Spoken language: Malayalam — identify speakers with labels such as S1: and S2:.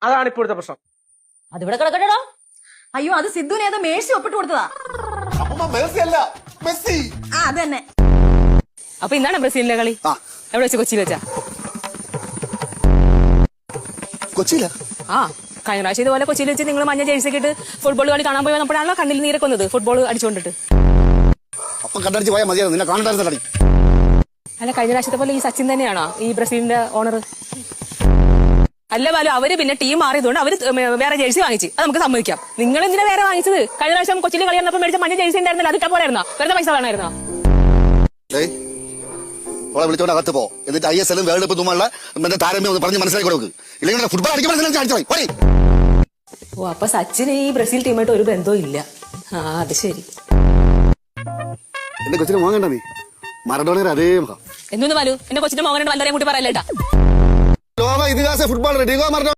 S1: അതാണ് ഇപ്പോഴത്തെ പ്രശ്നം.
S2: അതിവിടെ കിടക്കട്ടോ.
S3: അയ്യോ അത് സിദ്ധുവിന് ഏതോ മേഴ്സി ഒപ്പിട്ട് കൊടുത്തതാ. അത് തന്നെ.
S2: അപ്പൊ ഇന്നാണ് ബ്രസീലിന്റെ കളി. എവിടെ വെച്ച്? കൊച്ചിയിൽ വെച്ചാ?
S4: കൊച്ചിയില?
S2: ആ, കഴിഞ്ഞ പ്രാവശ്യം ഇതുപോലെ കൊച്ചിയിൽ വെച്ച് നിങ്ങൾ മഞ്ഞ ജേഴ്സി ഒക്കെ ഇട്ട് ഫുട്ബോൾ കളി കാണാൻ പോയി വന്നപ്പോഴാണല്ലോ കണ്ണിൽ നീരൊക്കെ വന്നത് ഫുട്ബോൾ അടിച്ചുകൊണ്ടിട്ട്.
S4: അപ്പൊ കണ്ടടിച്ച് പോയാൽ മതിയായിരുന്നു, നിന്നെ കാണണ്ടായിരുന്നടി.
S2: അല്ല, കഴിഞ്ഞ പ്രാവശ്യത്തെ പോലെ ഈ സച്ചിൻ തന്നെയാണോ ഈ ബ്രസീലിന്റെ ഓണർ? അല്ല ബാലു, അവര് പിന്നെ ടീം മാറിയതുകൊണ്ട് അവര് വേറെ ജേഴ്സി വാങ്ങിച്ചു. അത് നമുക്ക് സമ്മതിക്കാം. നിങ്ങൾ എന്തിനാ വേറെ വാങ്ങിച്ചത്? കഴിഞ്ഞ പ്രാവശ്യം കൊച്ചിയിൽ കളി വന്നപ്പോൾ മേടിച്ച മഞ്ഞ ജേഴ്സി ഉണ്ടായിരുന്നല്ലോ, അത് ഇട്ടാ പോരായിരുന്നോ? വെറുതെ പൈസ വേണമായിരുന്നോ?
S4: ഓളെ വിളിച്ചോണ്ട് അകത്ത് പോ, എന്നിട്ട് ISL വേൾഡ് കപ്പ് തുമ്മുള്ള താരമ്യം ഒന്ന് പറഞ്ഞ് മനസ്സിലാക്കി കൊടുക്ക്. ഇല്ലെങ്കിൽ ഫുട്ബോൾ അടിക്കാൻ.
S2: ഓ, അപ്പൊ സച്ചിന് ഈ ബ്രസീൽ ടീമായിട്ട് ഒരു ബന്ധവും ഇല്ല. ആ, അത് ശരി.
S4: എന്റെ കൊച്ചിനെ വാങ്ങണ്ട നീ, മറഡോണയുടെ അതേ മുഖം.
S2: എന്നൊന്ന് ബാലു, എന്റെ കൊച്ചിന്റെ മോഹനുണ്ട് വല്ലരെയും കൂട്ടി പറയല്ലേട്ടാ.
S4: ലോക ഇതിഹാസ ഫുട്ബോളർ ഡിഗോ മറഡോണ.